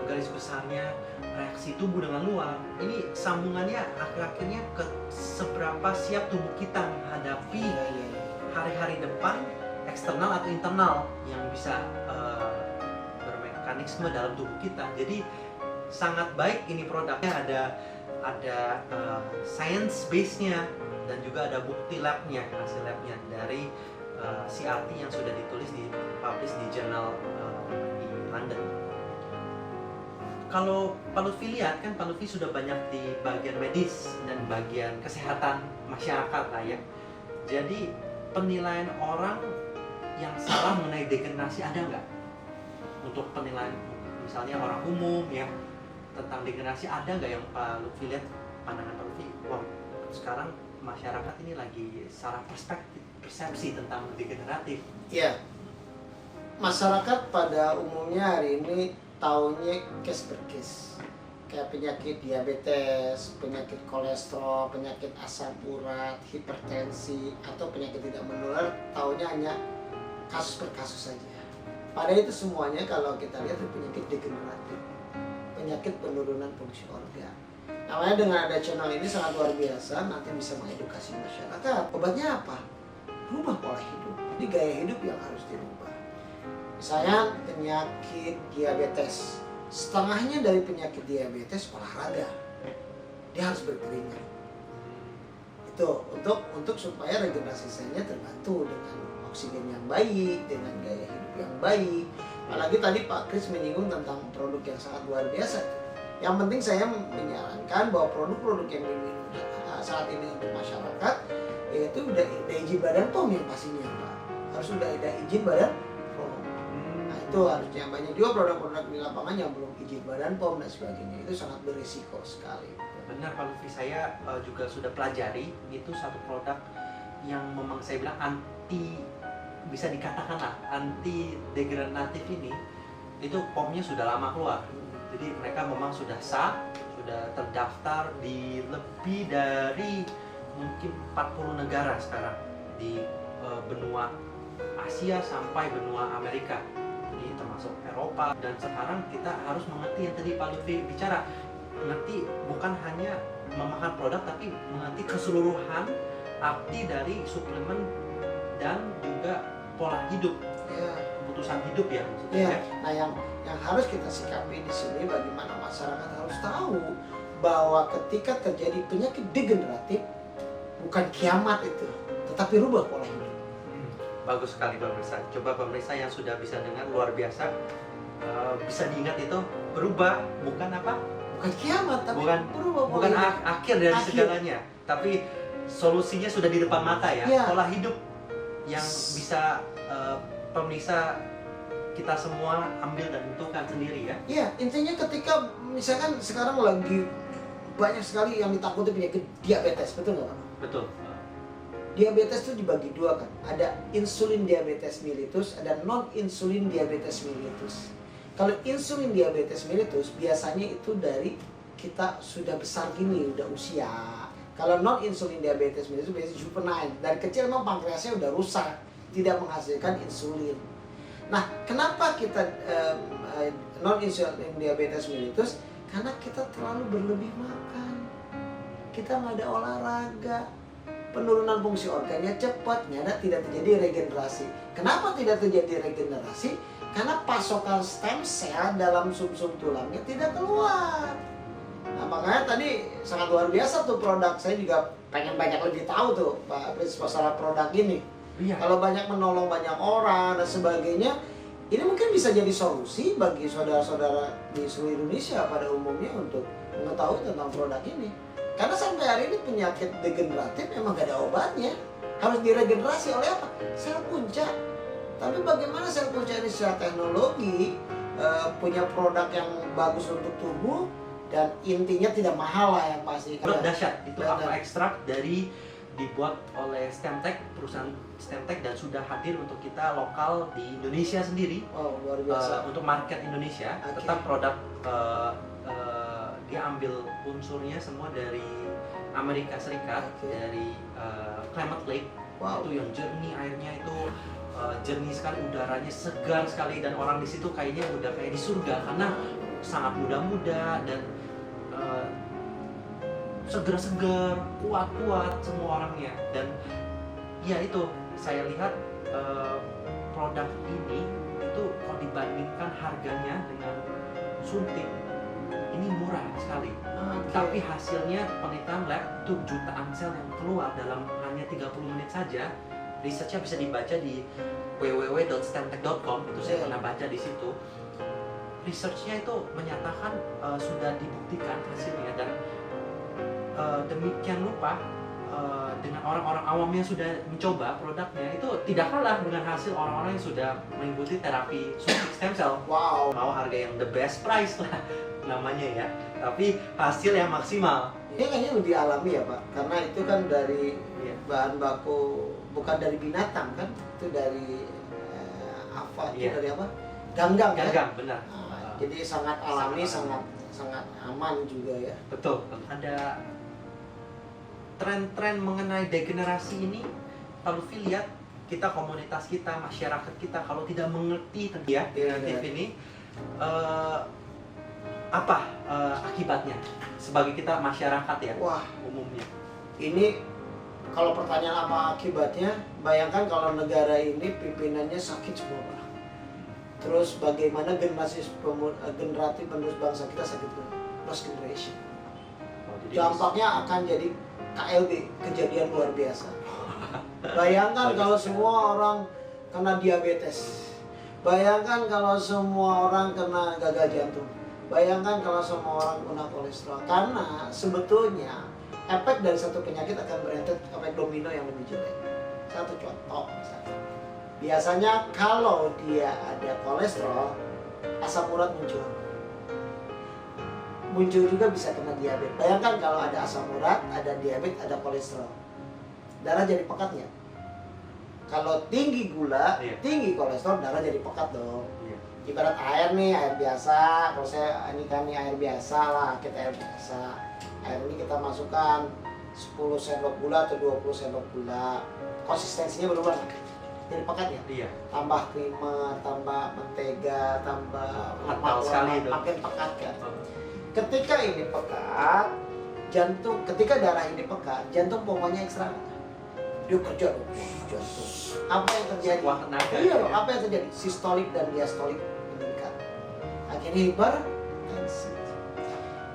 garis besarnya reaksi tubuh dengan luar. Ini sambungannya akhir-akhirnya ke seberapa siap tubuh kita menghadapi hari-hari depan, eksternal atau internal yang bisa bermekanisme dalam tubuh kita. Jadi sangat baik ini produknya, ada science base-nya dan juga ada bukti labnya, hasil labnya dari CRT yang sudah ditulis publish di jurnal di London. Kalau Pak Lutfi lihat kan Pak Lutfi sudah banyak di bagian medis dan bagian kesehatan masyarakat lah ya. Jadi penilaian orang yang salah mengenai degenerasi ada nggak? Untuk penilaian misalnya orang umum ya tentang degenerasi ada nggak yang Pak Lutfi lihat, pandangan Pak Lutfi? Wah sekarang masyarakat ini lagi salah persepsi tentang degeneratif. Iya. Masyarakat pada umumnya hari ini taunya case per case. Kayak penyakit diabetes, penyakit kolesterol, penyakit asam urat, hipertensi, atau penyakit tidak menular, taunya hanya kasus per kasus saja. Padahal itu semuanya kalau kita lihat itu penyakit degeneratif, penyakit penurunan fungsi organ. Namanya dengan ada channel ini sangat luar biasa, nanti bisa mengedukasi masyarakat. Obatnya apa? Rubah pola hidup. Ini gaya hidup yang harus dirubah. Misalnya penyakit diabetes, setengahnya dari penyakit diabetes olahraga. Dia harus berkeringat. Itu untuk supaya regenerasi selnya terbantu dengan oksigen yang baik, dengan gaya hidup yang baik. Apalagi tadi Pak Kris menyinggung tentang produk yang sangat luar biasa. Yang penting saya menyarankan bahwa produk-produk yang diminum saat ini untuk masyarakat yaitu udah izin badan POM yang pastinya Pak. Harus sudah ada izin badan POM. Nah itu harusnya. Banyak juga produk-produk di lapangan yang belum izin badan POM dan sebagainya. Itu sangat berisiko sekali. Benar Pak Lutfi, saya juga sudah pelajari. Itu satu produk yang memang saya bilang bisa dikatakan lah anti degeneratif ini. Itu POM-nya sudah lama keluar. Jadi mereka memang sudah sah, sudah terdaftar di lebih dari mungkin 40 negara sekarang di benua Asia sampai benua Amerika. Jadi termasuk Eropa, dan sekarang kita harus mengerti yang tadi Pak Lutfi bicara, mengerti bukan hanya memakan produk tapi mengerti keseluruhan arti dari suplemen dan juga pola hidup, Ya. keputusan hidup ya maksudnya. Ya. Ya. Nah, yang harus kita sikapi di sini bagaimana masyarakat harus tahu bahwa ketika terjadi penyakit degeneratif bukan kiamat itu, tetapi rubah pola hidup. Bagus sekali pemirsa. Coba pemirsa yang sudah bisa dengar luar biasa, bisa diingat itu berubah bukan apa? Bukan kiamat, tapi Bukan- berubah pola Bukan hidup. akhir dari Akhir. segalanya, tapi solusinya sudah di depan mata ya. Ya. Pola hidup yang bisa pemirsa kita semua ambil dan tentukan sendiri ya. Iya, intinya ketika misalkan sekarang lagi banyak sekali yang ditakuti penyakit diabetes, betul nggak Pak? Betul. Diabetes itu dibagi dua kan, ada insulin diabetes mellitus, ada non insulin diabetes mellitus. Kalau insulin diabetes mellitus biasanya itu dari kita sudah besar gini, udah usia. Kalau non insulin diabetes mellitus biasanya juvenile, dari kecil memang pankreasnya udah rusak, tidak menghasilkan insulin. Nah, kenapa kita non insulin diabetes mellitus? Karena kita terlalu berlebih makan, kita nggak ada olahraga, penurunan fungsi organnya cepat, tidak terjadi regenerasi. Kenapa tidak terjadi regenerasi? Karena pasokan stem cell dalam sumsum tulangnya tidak keluar. Nah, makanya tadi sangat luar biasa tuh produk. Saya juga pengen banyak lebih tahu tuh Pak Pris masalah produk ini. Iya. Kalau banyak menolong banyak orang dan sebagainya, ini mungkin bisa jadi solusi bagi saudara-saudara di seluruh Indonesia pada umumnya untuk mengetahui tentang produk ini. Karena sampai hari ini penyakit degeneratif memang gak ada obatnya. Harus diregenerasi oleh apa? Sel punca. Tapi bagaimana sel punca ini secara teknologi punya produk yang bagus untuk tubuh dan intinya tidak mahal lah yang pasti. Produk dahsyat itu Dan- alpha extract dari dibuat oleh Stemtech, perusahaan Stemtech, dan sudah hadir untuk kita lokal di Indonesia sendiri. Oh, luar biasa. Untuk market Indonesia. Oke. Tetap produk dia ambil unsurnya semua dari Amerika Serikat, Oke. dari Climate Lake. Wow. Itu yang jernih, airnya itu jernih sekali, udaranya segar sekali, dan orang di situ kayaknya udah kayak di surga karena sangat muda-muda dan seger-seger, kuat-kuat semua orangnya. Dan ya itu saya lihat produk ini itu kalau dibandingkan harganya dengan suntik ini murah sekali. Oke. Tapi hasilnya penelitian lab itu jutaan sel yang keluar dalam hanya 30 menit saja. Researchnya bisa dibaca di www.stemtech.com, itu saya Iya. pernah baca di situ. Researchnya itu menyatakan sudah dibuktikan hasilnya, dan demikian lupa dengan orang-orang awam yang sudah mencoba produknya itu tidak kalah dengan hasil orang-orang yang sudah mengikuti terapi suntik stem cell. Wow. Mau harga yang the best price lah namanya ya, tapi hasil yang maksimal. Ini kayaknya lebih alami ya Pak, karena itu kan dari Iya. bahan baku bukan dari binatang kan, itu dari apa? Itu Iya. dari apa? Ganggang. Ya? Gagang, benar. Nah, jadi sangat alami, Sangat sangat aman juga ya. Betul. Ada tren-tren mengenai degenerasi ini, kalau Lutfi lihat kita, komunitas kita, masyarakat kita kalau tidak mengerti tentang ya, degeneratif ini, apa akibatnya sebagai kita masyarakat ya Wah, umumnya? ini kalau pertanyaan apa akibatnya, bayangkan kalau negara ini pimpinannya sakit semua Pak. Terus bagaimana generatif penerus bangsa kita sakit semua, lost generation. Dampaknya akan jadi KLB, kejadian luar biasa. Bayangkan kalau semua orang kena diabetes. Bayangkan kalau semua orang kena gagal jantung. Bayangkan kalau semua orang kena kolesterol. Karena sebetulnya efek dari satu penyakit akan berentet efek domino yang lebih jelek. Satu contoh misalnya. Biasanya kalau dia ada kolesterol, asam urat muncul. Muncul juga bisa kena diabetes. Bayangkan kalau ada asam urat, ada diabetes, ada kolesterol. Darah jadi pekat nggak? Kalau tinggi gula, Iya. tinggi kolesterol, darah jadi pekat dong. Iya. Ibarat air nih, air biasa. Kalau saya ini kan nih air biasa lah, kita air biasa. Air ini kita masukkan 10 sendok gula atau 20 sendok gula. Konsistensinya berubah nggak? Jadi pekat ya? Iya. Tambah creamer, tambah mentega, tambah Kental sekali itu. makin pekat kan. Ketika ini pekat, ketika darah ini pekat, jantung pokoknya ekstra. Dia kerja dong, jantung. Apa yang terjadi? Wah, tenaga. Iya dong, apa yang terjadi? Sistolik dan diastolik meningkat. Akhirnya hipertensi.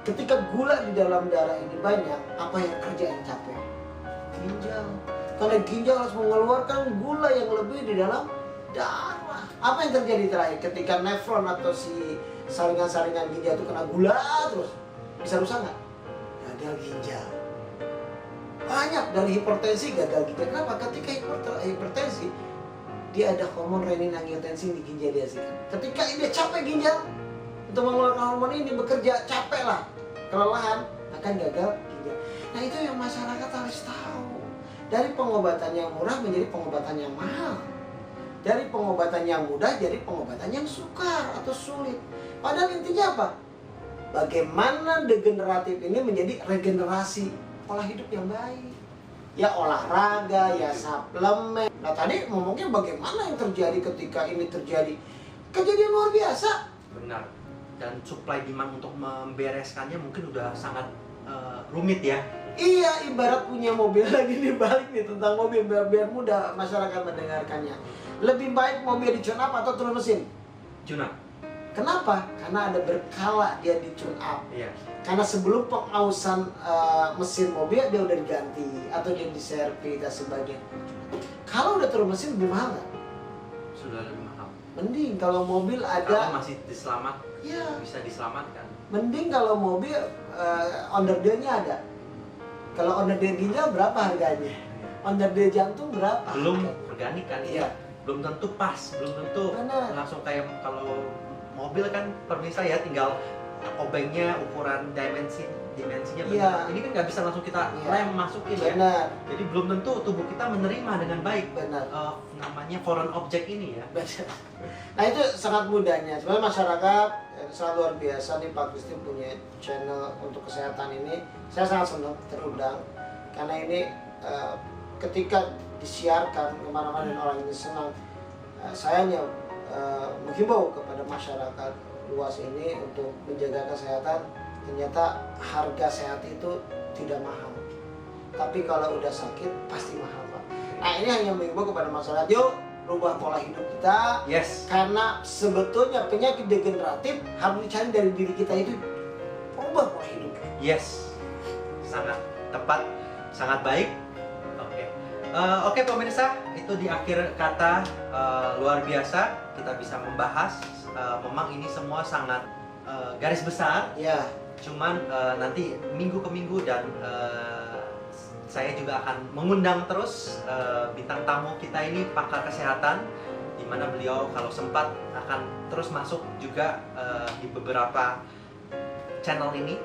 Ketika gula di dalam darah ini banyak, apa yang kerja yang capek? Ginjal. Karena ginjal harus mengeluarkan gula yang lebih di dalam darah. Apa yang terjadi terakhir? Ketika nefron atau si saringan-saringan ginjal itu kena gula terus, bisa rusak nggak? Gagal ginjal. Banyak dari hipertensi gagal ginjal. Kenapa? Ketika hipertensi, dia ada hormon renin-angiotensin di ginjal dihasilkan. Ketika dia capek ginjal untuk mengeluarkan hormon ini bekerja capek lah, kelelahan, akan gagal ginjal. Nah itu yang masyarakat harus tahu. Dari pengobatan yang murah menjadi pengobatan yang mahal. Dari pengobatan yang mudah jadi pengobatan yang sukar atau sulit. Padahal intinya apa? Bagaimana degeneratif ini menjadi regenerasi pola hidup yang baik. Ya olahraga, ya suplemen. Nah tadi ngomongnya bagaimana yang terjadi ketika ini terjadi. Kejadian luar biasa. Benar. Dan supply demand untuk membereskannya mungkin udah sangat rumit ya. Iya, ibarat punya mobil lagi dibalik nih tentang mobil biar mudah masyarakat mendengarkannya. Lebih baik mobil di tune up atau turun mesin? Tune up. Kenapa? Karena ada berkala dia di tune up. Iya. Karena sebelum pengausan mesin mobil dia udah diganti atau dia diservis dan sebagainya. Kalau udah turun mesin lebih mahal nggak? Sudah lebih mahal. Mending kalau mobil Kalau ada. masih Iya. bisa diselamatkan. Mending kalau mobil under deal-nya ada. Kalau under deal ginjal berapa harganya? Under deal jantung berapa? Belum organik kan ya. Iya. Belum tentu pas, belum tentu Benar. langsung kayak kalau mobil kan pemirsa ya tinggal obengnya ukuran dimensinya benar. Iya. Ini kan nggak bisa langsung kita Iya. rem masukin ya. Benar. Jadi belum tentu tubuh kita menerima dengan baik Benar. namanya foreign object ini ya. Benar. Nah itu sangat mudahnya. Sebenarnya masyarakat sangat luar biasa nih Pak Gusti punya channel untuk kesehatan ini. Saya sangat senang terundang karena ini ketika disiarkan kemana-mana dan orang ini senang. Saya hanya menghimbau kepada masyarakat luas ini untuk menjaga kesehatan. Ternyata harga sehat itu tidak mahal. Tapi kalau udah sakit pasti mahal Pak. Nah ini hanya menghimbau kepada masyarakat. Yuk rubah pola hidup kita. Yes. Karena sebetulnya penyakit degeneratif harus dicari dari diri kita itu. Rubah pola hidup. Yes. Sangat tepat, sangat baik. Oke pemirsa, itu di akhir kata luar biasa kita bisa membahas. Memang ini semua sangat garis besar. Ya. Cuman nanti minggu ke minggu dan saya juga akan mengundang terus bintang tamu kita ini pakar kesehatan, di mana beliau kalau sempat akan terus masuk juga di beberapa channel ini.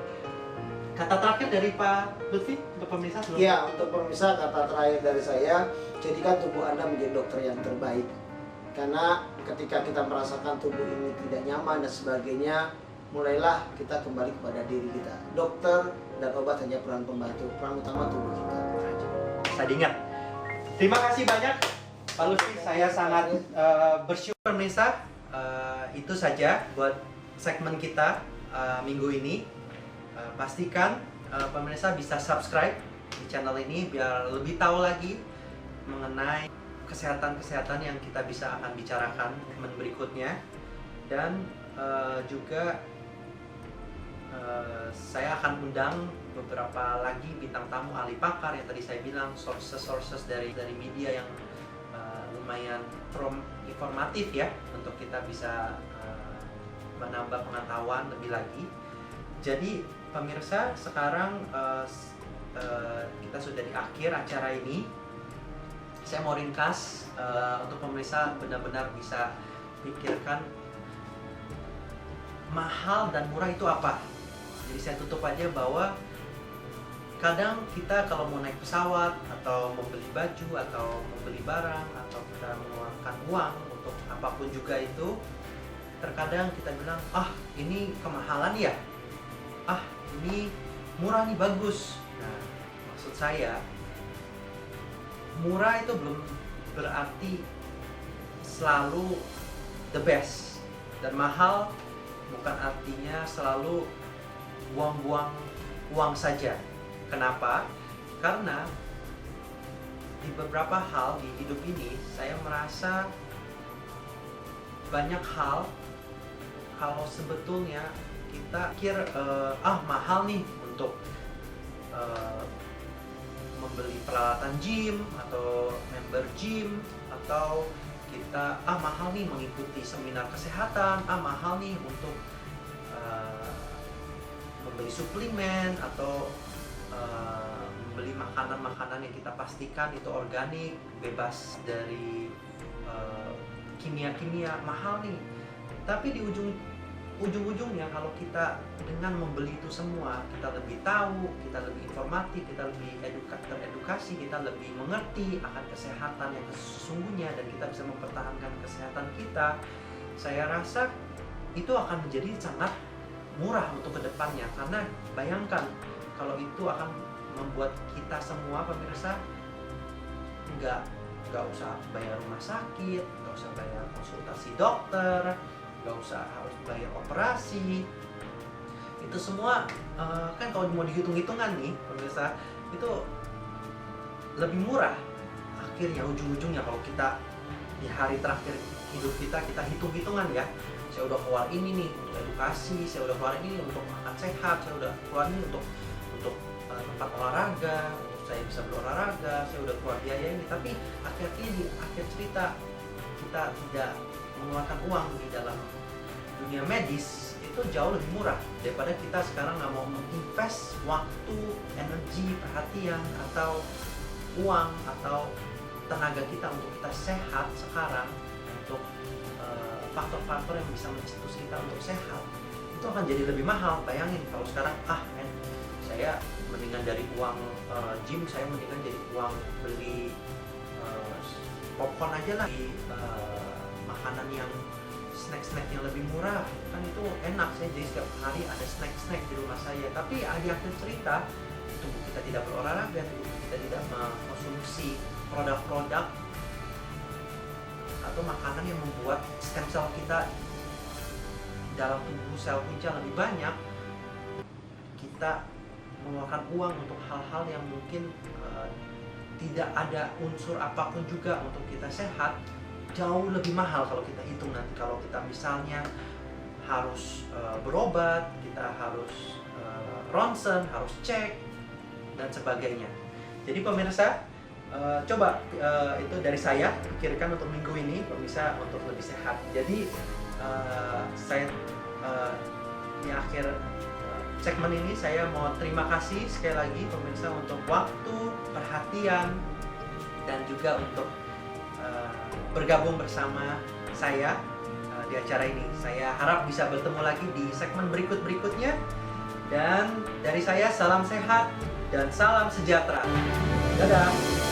Kata terakhir dari Pak Lutfi untuk pemirsa sebelum. Ya, untuk pemirsa kata terakhir dari saya, jadikan tubuh Anda menjadi dokter yang terbaik. Karena ketika kita merasakan tubuh ini tidak nyaman dan sebagainya, mulailah kita kembali kepada diri kita. Dokter dan obat hanya peran pembantu, peran utama tubuh kita. Saya diingat. Terima kasih banyak Pak Lutfi, saya sangat bersyukur pemirsa. Itu saja buat segmen kita minggu ini. Pastikan pemirsa bisa subscribe di channel ini biar lebih tahu lagi mengenai kesehatan-kesehatan yang kita bisa akan bicarakan segmen berikutnya. Dan juga saya akan undang beberapa lagi bintang tamu ahli pakar yang tadi saya bilang, sources dari media yang lumayan informatif ya, untuk kita bisa menambah pengetahuan lebih lagi. Jadi pemirsa, sekarang kita sudah di akhir acara ini. Saya mau ringkas untuk pemirsa benar-benar bisa pikirkan mahal dan murah itu apa. Jadi saya tutup aja bahwa kadang kita kalau mau naik pesawat atau membeli baju atau membeli barang atau kita mengeluarkan uang untuk apapun juga itu, terkadang kita bilang, ah ini kemahalan ya, ah ini murah nih, bagus. Nah, maksud saya, murah itu belum berarti selalu the best, dan mahal bukan artinya selalu buang-buang uang saja. Kenapa? Karena di beberapa hal di hidup ini saya merasa banyak hal kalau sebetulnya kita pikir mahal nih untuk membeli peralatan gym atau member gym, atau kita mahal nih mengikuti seminar kesehatan, mahal nih untuk membeli suplemen atau membeli makanan-makanan yang kita pastikan itu organik, bebas dari kimia-kimia, mahal nih. Tapi di ujung-ujungnya kalau kita dengan membeli itu semua, kita lebih tahu, kita lebih informatif, kita lebih teredukasi, kita lebih mengerti akan kesehatan yang sesungguhnya, dan kita bisa mempertahankan kesehatan kita. Saya rasa itu akan menjadi sangat murah untuk kedepannya, karena bayangkan kalau itu akan membuat kita semua pemirsa nggak usah bayar rumah sakit, nggak usah bayar konsultasi dokter, nggak usah harus bayar operasi. Itu semua kan kalau mau dihitung-hitungan nih pemirsa, itu lebih murah akhirnya ujung-ujungnya kalau kita di hari terakhir hidup kita hitung-hitungan ya. Saya udah keluar ini nih untuk edukasi, saya udah keluar ini untuk makan sehat, saya udah keluar ini untuk tempat olahraga, saya bisa berolahraga, saya udah keluar biaya ini. Tapi akhirnya di akhir cerita kita tidak mengeluarkan uang di dalam dunia medis, itu jauh lebih murah daripada kita sekarang nggak mau menginvest waktu, energi, perhatian, atau uang atau tenaga kita untuk kita sehat sekarang, untuk faktor-faktor yang bisa mencetus kita untuk sehat. Itu akan jadi lebih mahal. Bayangin kalau sekarang saya mendingan dari uang gym, saya mendingan dari uang beli popcorn aja lah, di makanan yang snack yang lebih murah, kan itu enak. Saya jadi setiap hari ada snack di rumah saya. Tapi di akhir cerita tubuh kita tidak berolahraga, tubuh kita tidak mengkonsumsi produk-produk atau makanan yang membuat stem cell kita dalam tubuh sel punca lebih banyak. Kita mengeluarkan uang untuk hal-hal yang mungkin tidak ada unsur apapun juga untuk kita sehat, jauh lebih mahal kalau kita hitung nanti. Kalau kita misalnya harus berobat, kita harus ronsen, harus cek, dan sebagainya. Jadi pemirsa, coba itu dari saya, pikirkan untuk minggu ini pemirsa untuk lebih sehat. Jadi saya di akhir segmen ini saya mau terima kasih sekali lagi pemirsa untuk waktu, perhatian, dan juga untuk bergabung bersama saya di acara ini. Saya harap bisa bertemu lagi di segmen berikutnya. Dan dari saya, salam sehat dan salam sejahtera. Dadah.